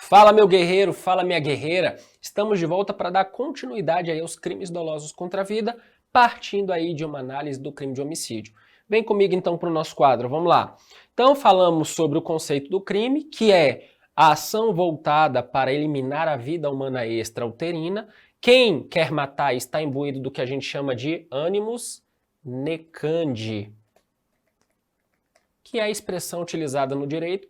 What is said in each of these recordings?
Fala meu guerreiro, fala minha guerreira, estamos de volta para dar continuidade aí aos crimes dolosos contra a vida, partindo aí de uma análise do crime de homicídio. Vem comigo então para o nosso quadro, vamos lá. Então falamos sobre o conceito do crime, que é a ação voltada para eliminar a vida humana extrauterina. Quem quer matar está imbuído do que a gente chama de animus necandi, que é a expressão utilizada no direito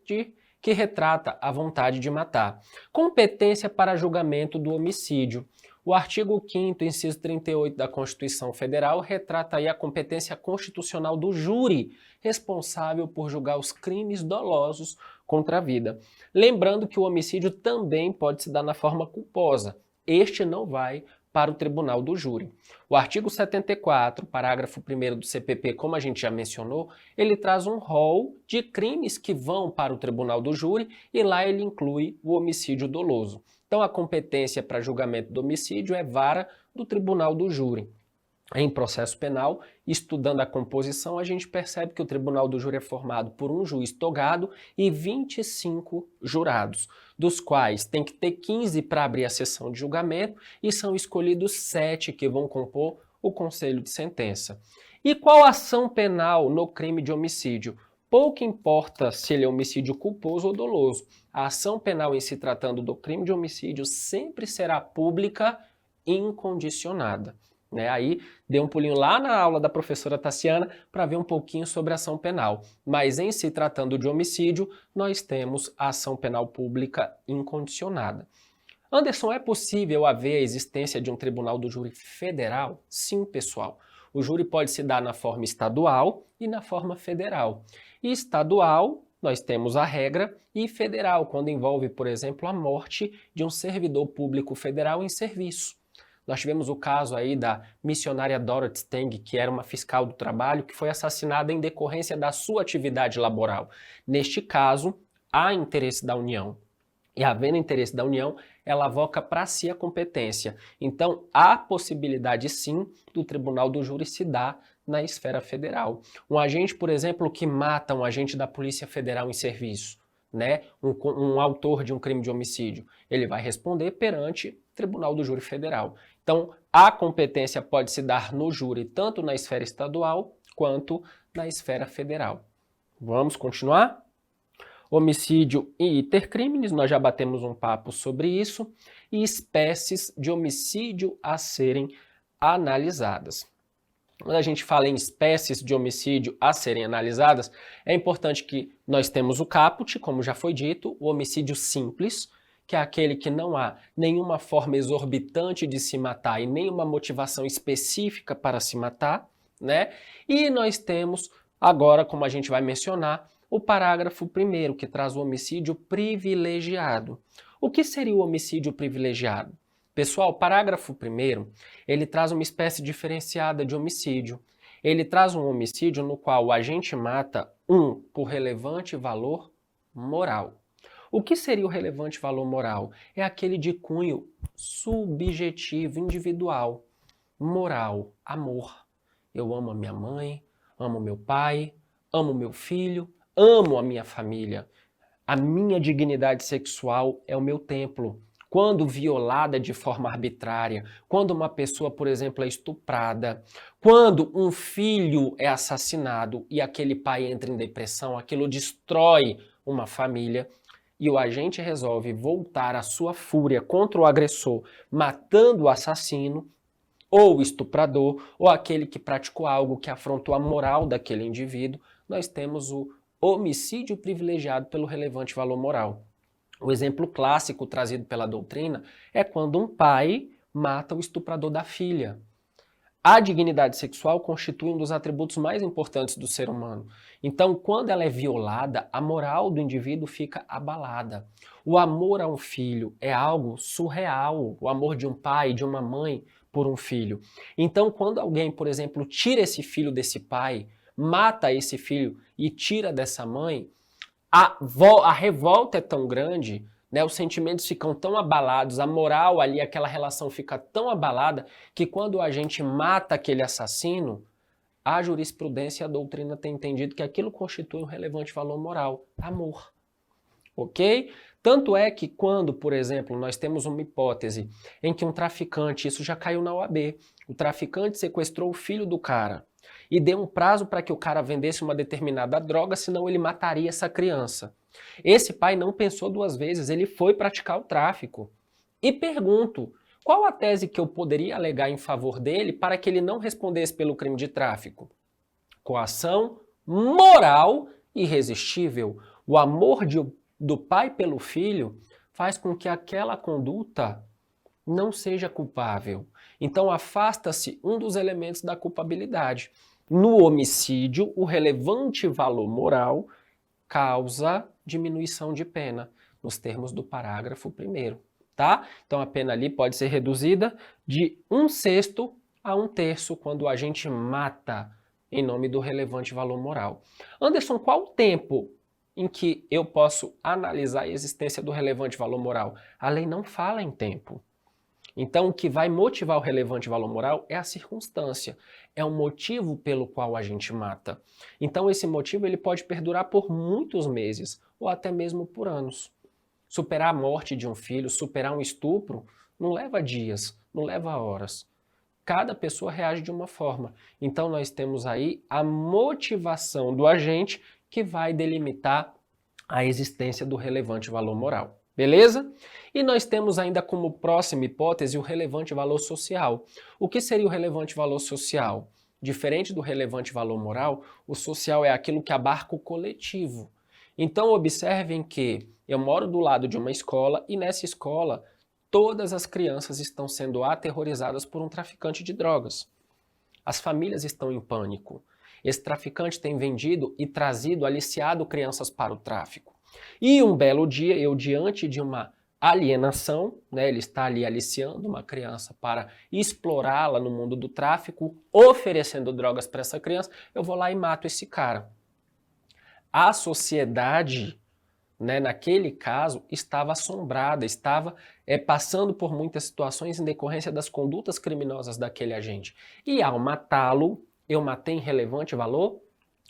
que retrata a vontade de matar. Competência para julgamento do homicídio. O artigo 5º, inciso 38 da Constituição Federal retrata aí a competência constitucional do júri responsável por julgar os crimes dolosos contra a vida. Lembrando que o homicídio também pode se dar na forma culposa. Este não vai para o tribunal do júri. O artigo 74, parágrafo 1º do CPP, como a gente já mencionou, ele traz um rol de crimes que vão para o tribunal do júri e lá ele inclui o homicídio doloso. Então a competência para julgamento do homicídio é vara do tribunal do júri. Em processo penal, estudando a composição, a gente percebe que o tribunal do júri é formado por um juiz togado e 25 jurados, dos quais tem que ter 15 para abrir a sessão de julgamento e são escolhidos 7 que vão compor o conselho de sentença. E qual a ação penal no crime de homicídio? Pouco importa se ele é homicídio culposo ou doloso. A ação penal em se tratando do crime de homicídio sempre será pública e incondicionada. Aí dei um pulinho lá na aula da professora Tassiana para ver um pouquinho sobre a ação penal. Mas em se tratando de homicídio, nós temos a ação penal pública incondicionada. Anderson, é possível haver a existência de um tribunal do júri federal? Sim, pessoal. O júri pode se dar na forma estadual e na forma federal. E estadual, nós temos a regra, e federal, quando envolve, por exemplo, a morte de um servidor público federal em serviço. Nós tivemos o caso aí da missionária Dorothy Stang, que era uma fiscal do trabalho, que foi assassinada em decorrência da sua atividade laboral. Neste caso, há interesse da União. E havendo interesse da União, ela avoca para si a competência. Então, há possibilidade sim do tribunal do júri se dar na esfera federal. Um agente, por exemplo, que mata um agente da Polícia Federal em serviço, um autor de um crime de homicídio, ele vai responder perante o Tribunal do Júri Federal. Então, a competência pode se dar no júri tanto na esfera estadual quanto na esfera federal. Vamos continuar? Homicídio e iter criminis, nós já batemos um papo sobre isso, e espécies de homicídio a serem analisadas. Quando a gente fala em espécies de homicídio a serem analisadas, é importante que nós temos o caput, como já foi dito, o homicídio simples, que é aquele que não há nenhuma forma exorbitante de se matar e nenhuma motivação específica para se matar, E nós temos agora, como a gente vai mencionar, o parágrafo 1º, que traz o homicídio privilegiado. O que seria o homicídio privilegiado? Pessoal, o parágrafo 1º, ele traz uma espécie diferenciada de homicídio. Ele traz um homicídio no qual o agente mata por relevante valor moral. O que seria o relevante valor moral? É aquele de cunho subjetivo, individual. Moral, amor. Eu amo a minha mãe, amo meu pai, amo meu filho, amo a minha família. A minha dignidade sexual é o meu templo. Quando violada de forma arbitrária, quando uma pessoa, por exemplo, é estuprada, quando um filho é assassinado e aquele pai entra em depressão, aquilo destrói uma família, e o agente resolve voltar a sua fúria contra o agressor, matando o assassino, ou o estuprador, ou aquele que praticou algo que afrontou a moral daquele indivíduo, nós temos o homicídio privilegiado pelo relevante valor moral. O exemplo clássico trazido pela doutrina é quando um pai mata o estuprador da filha. A dignidade sexual constitui um dos atributos mais importantes do ser humano. Então, quando ela é violada, a moral do indivíduo fica abalada. O amor a um filho é algo surreal, o amor de um pai, de uma mãe por um filho. Então, quando alguém, por exemplo, tira esse filho desse pai, mata esse filho e tira dessa mãe, a revolta é tão grande, os sentimentos ficam tão abalados, a moral ali, aquela relação fica tão abalada, que quando a gente mata aquele assassino, a jurisprudência e a doutrina tem entendido que aquilo constitui um relevante valor moral, amor. ok? Tanto é que quando, por exemplo, nós temos uma hipótese em que um traficante, isso já caiu na OAB, o traficante sequestrou o filho do cara e deu um prazo para que o cara vendesse uma determinada droga, senão ele mataria essa criança. Esse pai não pensou duas vezes, ele foi praticar o tráfico. E pergunto, qual a tese que eu poderia alegar em favor dele para que ele não respondesse pelo crime de tráfico? Coação moral irresistível. O amor do pai pelo filho faz com que aquela conduta não seja culpável. Então afasta-se um dos elementos da culpabilidade. No homicídio, o relevante valor moral causa diminuição de pena, nos termos do parágrafo 1º, tá? Então a pena ali pode ser reduzida de 1/6 a 1/3 quando o agente mata em nome do relevante valor moral. Anderson, qual o tempo em que eu posso analisar a existência do relevante valor moral? A lei não fala em tempo. Então, o que vai motivar o relevante valor moral é a circunstância, é o motivo pelo qual a gente mata. Então, esse motivo ele pode perdurar por muitos meses ou até mesmo por anos. Superar a morte de um filho, superar um estupro, não leva dias, não leva horas. Cada pessoa reage de uma forma. Então, nós temos aí a motivação do agente que vai delimitar a existência do relevante valor moral. Beleza? E nós temos ainda como próxima hipótese o relevante valor social. O que seria o relevante valor social? Diferente do relevante valor moral, o social é aquilo que abarca o coletivo. Então observem que eu moro do lado de uma escola e nessa escola todas as crianças estão sendo aterrorizadas por um traficante de drogas. As famílias estão em pânico. Esse traficante tem vendido e trazido, aliciado crianças para o tráfico. E um belo dia, eu diante de uma alienação, né, ele está ali aliciando uma criança para explorá-la no mundo do tráfico, oferecendo drogas para essa criança, eu vou lá e mato esse cara. A sociedade, né, naquele caso, estava assombrada, estava passando por muitas situações em decorrência das condutas criminosas daquele agente. E ao matá-lo, eu matei em relevante valor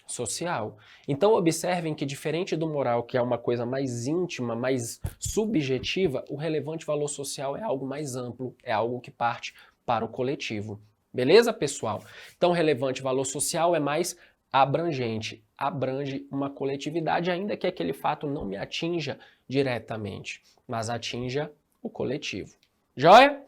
social. Então observem que diferente do moral, que é uma coisa mais íntima, mais subjetiva, o relevante valor social é algo mais amplo, é algo que parte para o coletivo. Beleza, pessoal? Então relevante valor social é mais abrangente, abrange uma coletividade, ainda que aquele fato não me atinja diretamente, mas atinja o coletivo. Joia?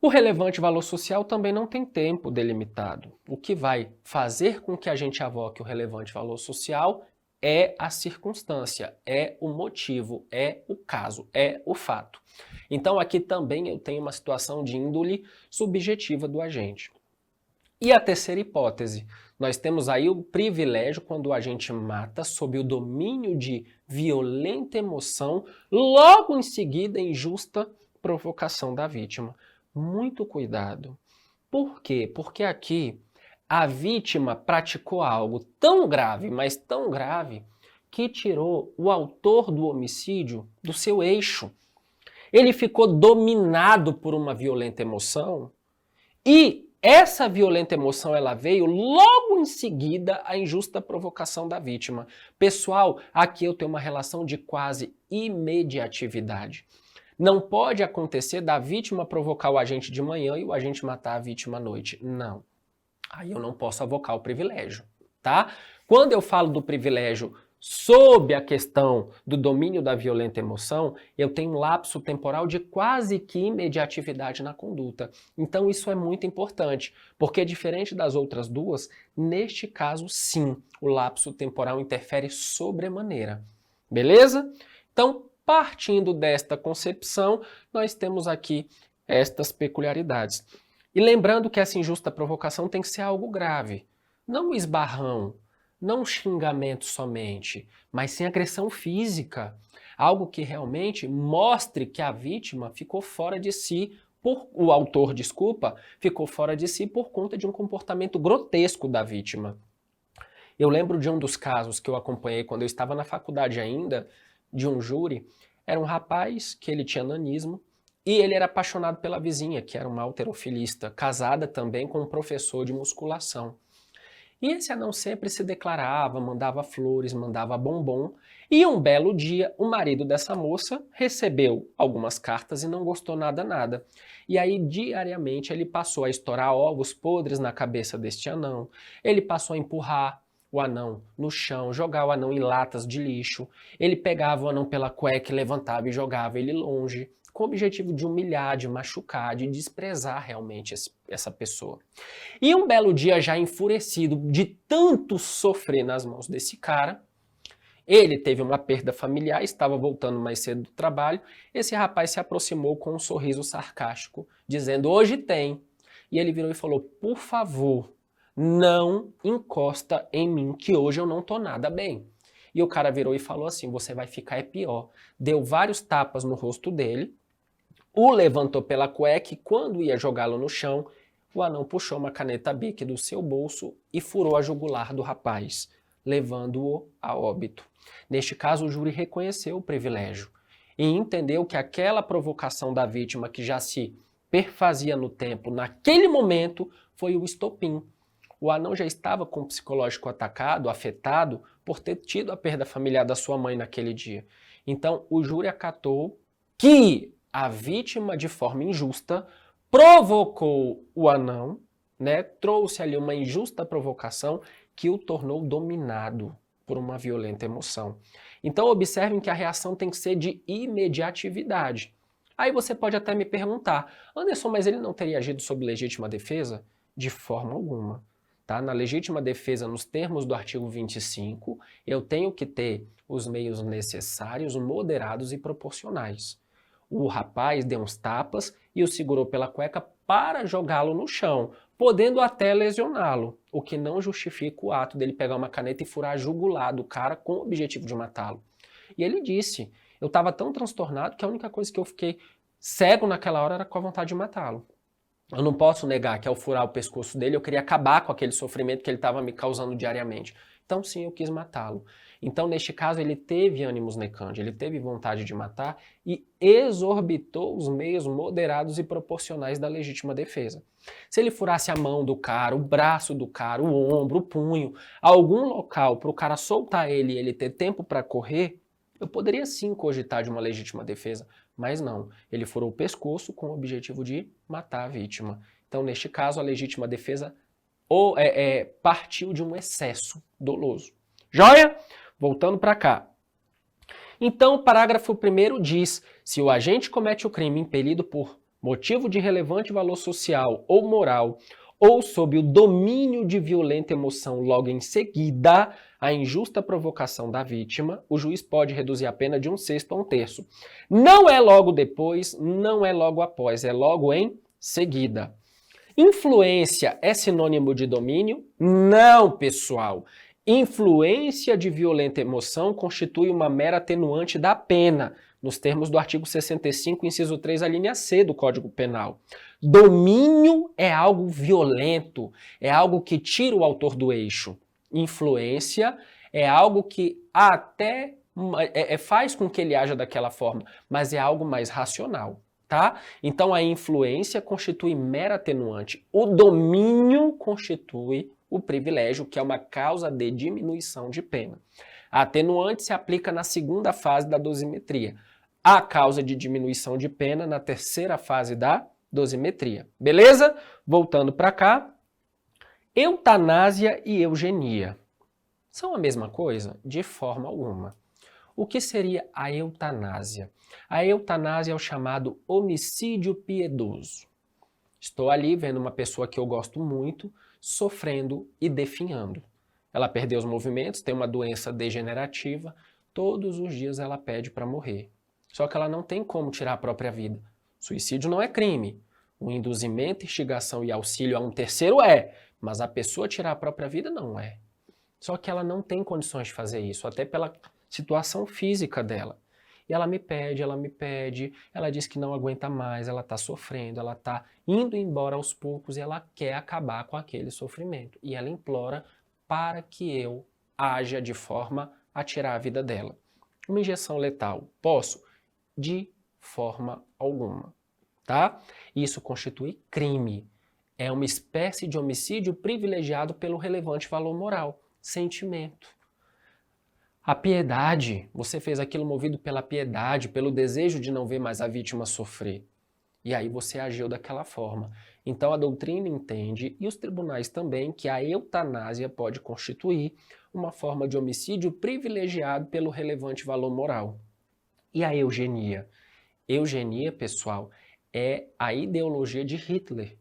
O relevante valor social também não tem tempo delimitado. O que vai fazer com que a gente avoque o relevante valor social é a circunstância, é o motivo, é o caso, é o fato. Então aqui também eu tenho uma situação de índole subjetiva do agente. E a terceira hipótese, nós temos aí o privilégio quando o agente mata sob o domínio de violenta emoção, logo em seguida injusta provocação da vítima. Muito cuidado. Por quê? Porque aqui a vítima praticou algo tão grave, mas tão grave, que tirou o autor do homicídio do seu eixo. Ele ficou dominado por uma violenta emoção e essa violenta emoção ela veio logo em seguida à injusta provocação da vítima. Pessoal, aqui eu tenho uma relação de quase imediatividade. Não pode acontecer da vítima provocar o agente de manhã e o agente matar a vítima à noite. Não. Aí eu não posso avocar o privilégio, tá? Quando eu falo do privilégio sob a questão do domínio da violenta emoção, eu tenho um lapso temporal de quase que imediatividade na conduta. Então isso é muito importante, porque diferente das outras duas, neste caso sim, o lapso temporal interfere sobremaneira. Beleza? Então, partindo desta concepção, nós temos aqui estas peculiaridades. E lembrando que essa injusta provocação tem que ser algo grave. Não um esbarrão, não um xingamento somente, mas sim agressão física. Algo que realmente mostre que a vítima ficou fora de si, o autor, desculpa, ficou fora de si por conta de um comportamento grotesco da vítima. Eu lembro de um dos casos que eu acompanhei quando eu estava na faculdade ainda, de um júri. Era um rapaz que ele tinha nanismo e ele era apaixonado pela vizinha, que era uma halterofilista, casada também com um professor de musculação. E esse anão sempre se declarava, mandava flores, mandava bombom. E um belo dia, o marido dessa moça recebeu algumas cartas e não gostou nada. E aí, diariamente, ele passou a estourar ovos podres na cabeça deste anão. Ele passou a empurrar o anão no chão, jogar o anão em latas de lixo. Ele pegava o anão pela cueca, levantava e jogava ele longe, com o objetivo de humilhar, de machucar, de desprezar realmente essa pessoa. E um belo dia, já enfurecido de tanto sofrer nas mãos desse cara, ele teve uma perda familiar, estava voltando mais cedo do trabalho, esse rapaz se aproximou com um sorriso sarcástico, dizendo, hoje tem. E ele virou e falou, por favor, não encosta em mim, que hoje eu não tô nada bem. E o cara virou e falou assim, você vai ficar pior. Deu vários tapas no rosto dele, o levantou pela cueca e quando ia jogá-lo no chão, o anão puxou uma caneta Bic do seu bolso e furou a jugular do rapaz, levando-o a óbito. Neste caso, o júri reconheceu o privilégio e entendeu que aquela provocação da vítima que já se perfazia no tempo, naquele momento, foi o estopim. O anão já estava com o psicológico atacado, afetado, por ter tido a perda familiar da sua mãe naquele dia. Então, o júri acatou que a vítima, de forma injusta, provocou o anão, né? Trouxe ali uma injusta provocação que o tornou dominado por uma violenta emoção. Então, observem que a reação tem que ser de imediatividade. Aí você pode até me perguntar, Anderson, mas ele não teria agido sob legítima defesa? De forma alguma. Tá? Na legítima defesa, nos termos do artigo 25, eu tenho que ter os meios necessários, moderados e proporcionais. O rapaz deu uns tapas e o segurou pela cueca para jogá-lo no chão, podendo até lesioná-lo, o que não justifica o ato dele pegar uma caneta e furar a jugular do cara com o objetivo de matá-lo. E ele disse, eu estava tão transtornado que a única coisa que eu fiquei cego naquela hora era com a vontade de matá-lo. Eu não posso negar que ao furar o pescoço dele eu queria acabar com aquele sofrimento que ele estava me causando diariamente. Então sim, eu quis matá-lo. Então neste caso ele teve ânimos necandi, ele teve vontade de matar e exorbitou os meios moderados e proporcionais da legítima defesa. Se ele furasse a mão do cara, o braço do cara, o ombro, o punho, algum local para o cara soltar ele e ele ter tempo para correr, eu poderia sim cogitar de uma legítima defesa, mas não. Ele furou o pescoço com o objetivo de matar a vítima. Então, neste caso, a legítima defesa partiu de um excesso doloso. Joia? Voltando para cá. Então, o parágrafo 1º diz, se o agente comete o crime impelido por motivo de relevante valor social ou moral, ou sob o domínio de violenta emoção logo em seguida à injusta provocação da vítima, o juiz pode reduzir a pena de 1/6 a 1/3. Não é logo depois, não é logo após, é logo em seguida. Influência é sinônimo de domínio? Não, pessoal. Influência de violenta emoção constitui uma mera atenuante da pena, nos termos do artigo 65, inciso 3, a linha C do Código Penal. Domínio é algo violento, é algo que tira o autor do eixo. Influência é algo que até faz com que ele haja daquela forma, mas é algo mais racional, tá? Então a influência constitui mera atenuante. O domínio constitui o privilégio, que é uma causa de diminuição de pena. A atenuante se aplica na segunda fase da dosimetria. A causa de diminuição de pena na terceira fase da dosimetria. Beleza? Voltando para cá. Eutanásia e eugenia. São a mesma coisa? De forma alguma. O que seria a eutanásia? A eutanásia é o chamado homicídio piedoso. Estou ali vendo uma pessoa que eu gosto muito, sofrendo e definhando. Ela perdeu os movimentos, tem uma doença degenerativa, todos os dias ela pede para morrer. Só que ela não tem como tirar a própria vida. Suicídio não é crime. O induzimento, instigação e auxílio a um terceiro é, mas a pessoa tirar a própria vida não é. Só que ela não tem condições de fazer isso, até pela situação física dela. E ela me pede, ela diz que não aguenta mais, ela está sofrendo, ela está indo embora aos poucos e ela quer acabar com aquele sofrimento. E ela implora para que eu haja de forma a tirar a vida dela. Uma injeção letal, posso? De forma alguma, tá? Isso constitui crime. É uma espécie de homicídio privilegiado pelo relevante valor moral, sentimento. A piedade, você fez aquilo movido pela piedade, pelo desejo de não ver mais a vítima sofrer. E aí você agiu daquela forma. Então a doutrina entende, e os tribunais também, que a eutanásia pode constituir uma forma de homicídio privilegiado pelo relevante valor moral. E a eugenia? Eugenia, pessoal, é a ideologia de Hitler.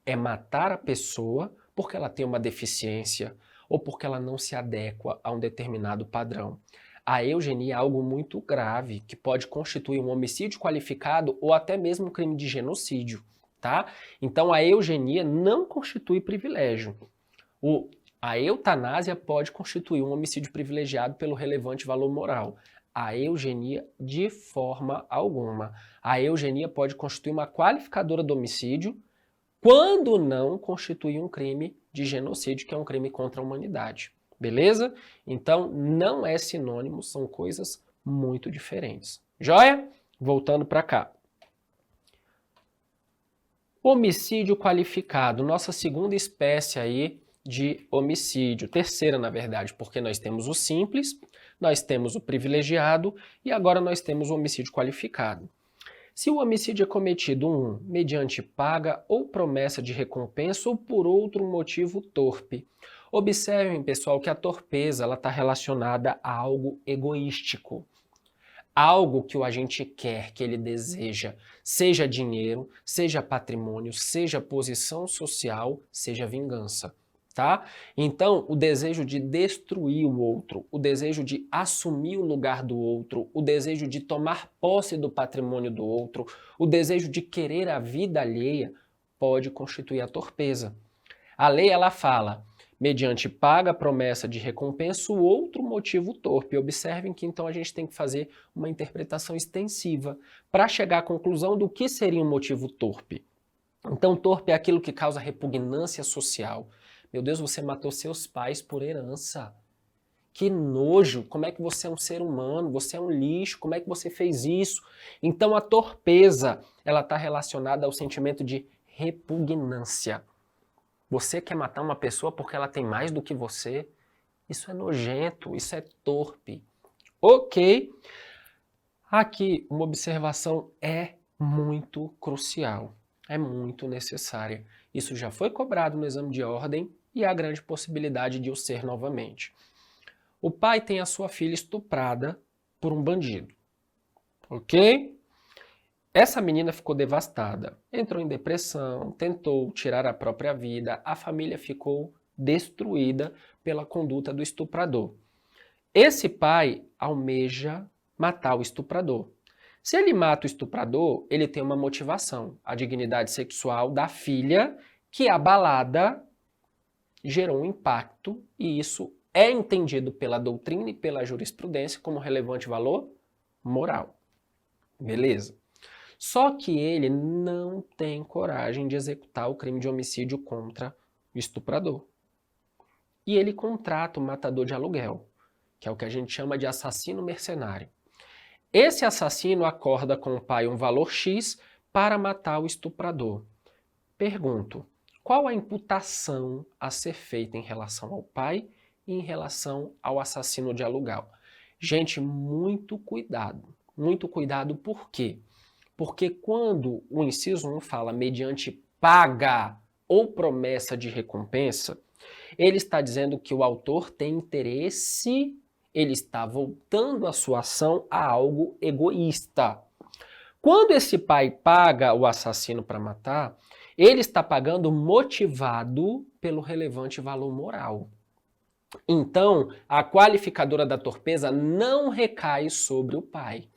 É matar a pessoa porque ela tem uma deficiência ou porque ela não se adequa a um determinado padrão. A eugenia é algo muito grave, que pode constituir um homicídio qualificado ou até mesmo um crime de genocídio, tá? Então a eugenia não constitui privilégio. A eutanásia pode constituir um homicídio privilegiado pelo relevante valor moral. A eugenia, de forma alguma. A eugenia pode constituir uma qualificadora do homicídio, quando não constitui um crime de genocídio, que é um crime contra a humanidade. Beleza? Então, não é sinônimo, são coisas muito diferentes. Joia? Voltando para cá. Homicídio qualificado, nossa segunda espécie aí de homicídio. Terceira, na verdade, porque nós temos o simples, nós temos o privilegiado e agora nós temos o homicídio qualificado. Se o homicídio é cometido, mediante paga ou promessa de recompensa ou por outro motivo torpe. Observem, pessoal, que a torpeza está relacionada a algo egoístico. Algo que o agente quer, que ele deseja, seja dinheiro, seja patrimônio, seja posição social, seja vingança. Tá? Então, o desejo de destruir o outro, o desejo de assumir o lugar do outro, o desejo de tomar posse do patrimônio do outro, o desejo de querer a vida alheia, pode constituir a torpeza. A lei, ela fala, mediante paga, promessa de recompensa, o outro motivo torpe. Observem que então a gente tem que fazer uma interpretação extensiva para chegar à conclusão do que seria um motivo torpe. Então, torpe é aquilo que causa repugnância social. Meu Deus, você matou seus pais por herança. Que nojo! Como é que você é um ser humano? Você é um lixo. Como é que você fez isso? Então a torpeza, ela está relacionada ao sentimento de repugnância. Você quer matar uma pessoa porque ela tem mais do que você? Isso é nojento, isso é torpe. Ok. Aqui uma observação é muito crucial, é muito necessária. Isso já foi cobrado no exame de ordem e há grande possibilidade de o ser novamente. O pai tem a sua filha estuprada por um bandido, ok? Essa menina ficou devastada, entrou em depressão, tentou tirar a própria vida, a família ficou destruída pela conduta do estuprador. Esse pai almeja matar o estuprador. Se ele mata o estuprador, ele tem uma motivação, a dignidade sexual da filha, que abalada gerou um impacto, e isso é entendido pela doutrina e pela jurisprudência como relevante valor moral. Beleza? Só que ele não tem coragem de executar o crime de homicídio contra o estuprador. E ele contrata o matador de aluguel, que é o que a gente chama de assassino mercenário. Esse assassino acorda com o pai um valor X para matar o estuprador. Pergunto, qual a imputação a ser feita em relação ao pai e em relação ao assassino de aluguel? Gente, muito cuidado. Muito cuidado por quê? Porque quando o inciso 1 fala mediante paga ou promessa de recompensa, ele está dizendo que o autor tem interesse, ele está voltando a sua ação a algo egoísta. Quando esse pai paga o assassino para matar, ele está pagando motivado pelo relevante valor moral. Então, a qualificadora da torpeza não recai sobre o pai.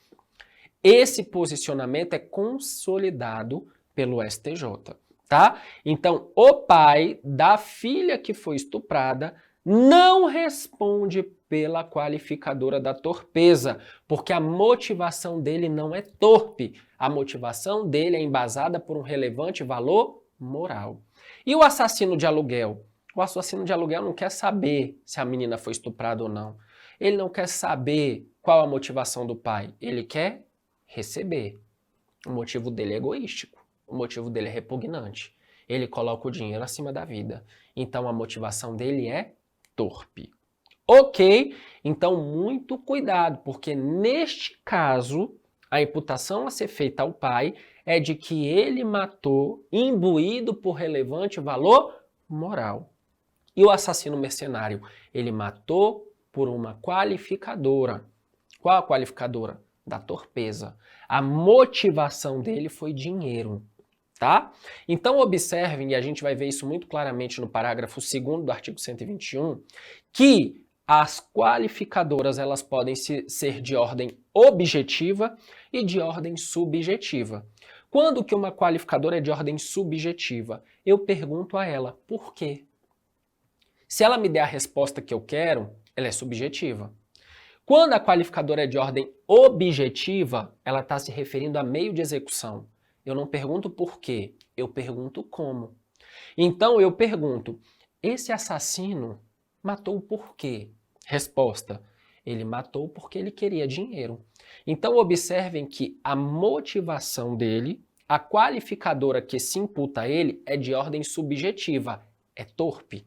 Esse posicionamento é consolidado pelo STJ, tá? Então, o pai da filha que foi estuprada não responde pela qualificadora da torpeza, porque a motivação dele não é torpe. A motivação dele é embasada por um relevante valor moral. E o assassino de aluguel? O assassino de aluguel não quer saber se a menina foi estuprada ou não. Ele não quer saber qual a motivação do pai. Ele quer receber. O motivo dele é egoístico. O motivo dele é repugnante. Ele coloca o dinheiro acima da vida. Então a motivação dele é torpe. Ok? Então muito cuidado, porque neste caso, a imputação a ser feita ao pai é de que ele matou imbuído por relevante valor moral. E o assassino mercenário? Ele matou por uma qualificadora. Qual a qualificadora? Da torpeza. A motivação dele foi dinheiro. Tá? Então observem, e a gente vai ver isso muito claramente no parágrafo 2º do artigo 121, que as qualificadoras elas podem ser de ordem objetiva e de ordem subjetiva. Quando que uma qualificadora é de ordem subjetiva? Eu pergunto a ela, por quê? Se ela me der a resposta que eu quero, ela é subjetiva. Quando a qualificadora é de ordem objetiva, ela está se referindo a meio de execução. Eu não pergunto por quê, eu pergunto como. Então eu pergunto, esse assassino matou por quê? Resposta, ele matou porque ele queria dinheiro. Então observem que a motivação dele, a qualificadora que se imputa a ele é de ordem subjetiva, é torpe.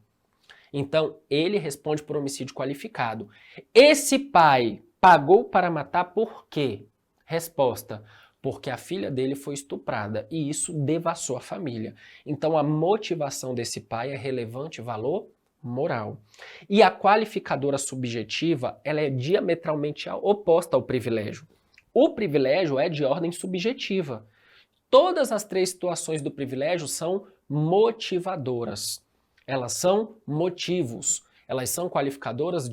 Então ele responde por homicídio qualificado. Esse pai pagou para matar por quê? Resposta, porque a filha dele foi estuprada e isso devassou a família. Então a motivação desse pai é relevante valor moral. E a qualificadora subjetiva, ela é diametralmente oposta ao privilégio. O privilégio é de ordem subjetiva. Todas as três situações do privilégio são motivadoras. Elas são motivos. Elas são qualificadoras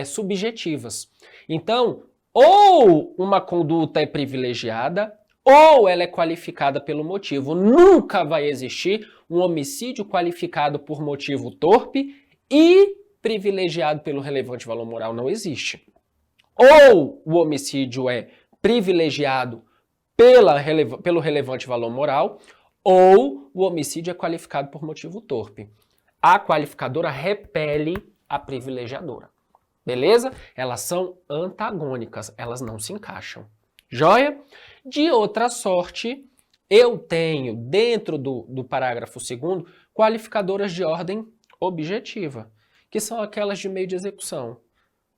subjetivas. Então, ou uma conduta é privilegiada, ou ela é qualificada pelo motivo. Nunca vai existir um homicídio qualificado por motivo torpe e privilegiado pelo relevante valor moral. Não existe. Ou o homicídio é privilegiado pelo relevante valor moral, ou o homicídio é qualificado por motivo torpe. A qualificadora repele a privilegiadora. Beleza? Elas são antagônicas, elas não se encaixam. Joia? De outra sorte, eu tenho, dentro do parágrafo 2º, qualificadoras de ordem objetiva, que são aquelas de meio de execução.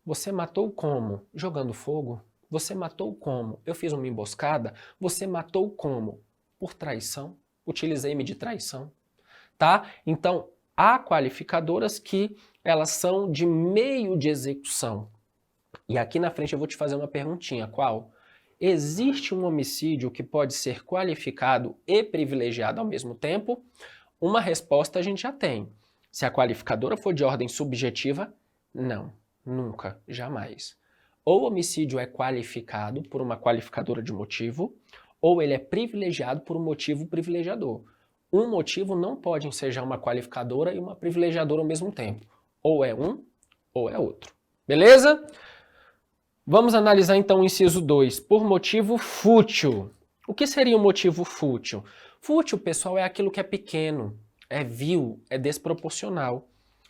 Você matou como? Jogando fogo. Você matou como? Eu fiz uma emboscada. Você matou como? Por traição. Utilizei-me de traição. Tá? Então, há qualificadoras que elas são de meio de execução. E aqui na frente eu vou te fazer uma perguntinha. Qual? Existe um homicídio que pode ser qualificado e privilegiado ao mesmo tempo? Uma resposta a gente já tem. Se a qualificadora for de ordem subjetiva, não. Nunca, jamais. Ou o homicídio é qualificado por uma qualificadora de motivo, ou ele é privilegiado por um motivo privilegiador. Um motivo não pode ensejar uma qualificadora e uma privilegiadora ao mesmo tempo. Ou é um, ou é outro. Beleza? Vamos analisar então o inciso 2, por motivo fútil. O que seria um motivo fútil? Fútil, pessoal, é aquilo que é pequeno, é vil, é desproporcional.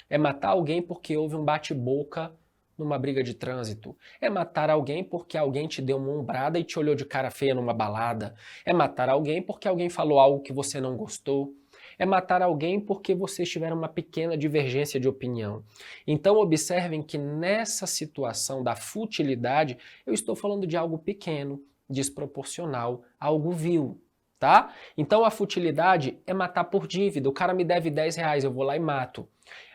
É matar alguém porque houve um bate-boca numa briga de trânsito. É matar alguém porque alguém te deu uma ombrada e te olhou de cara feia numa balada. É matar alguém porque alguém falou algo que você não gostou. É matar alguém porque vocês tiveram uma pequena divergência de opinião. Então observem que nessa situação da futilidade, eu estou falando de algo pequeno, desproporcional, algo vil, tá? Então a futilidade é matar por dívida. O cara me deve 10 reais, eu vou lá e mato.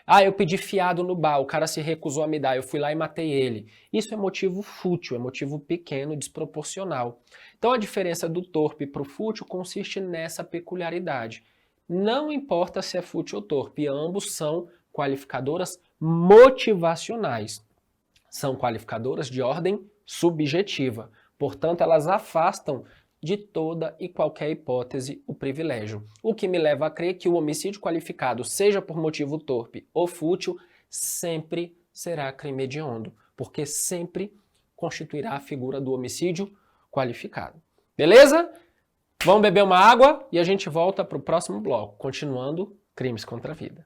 Ah, eu pedi fiado no bar, o cara se recusou a me dar, eu fui lá e matei ele. Isso é motivo fútil, é motivo pequeno, desproporcional. Então a diferença do torpe para o fútil consiste nessa peculiaridade. Não importa se é fútil ou torpe, ambos são qualificadoras motivacionais. São qualificadoras de ordem subjetiva. Portanto, elas afastam de toda e qualquer hipótese o privilégio. O que me leva a crer que o homicídio qualificado, seja por motivo torpe ou fútil, sempre será crime hediondo, porque sempre constituirá a figura do homicídio qualificado. Beleza? Vamos beber uma água e a gente volta para o próximo bloco, continuando crimes contra a vida.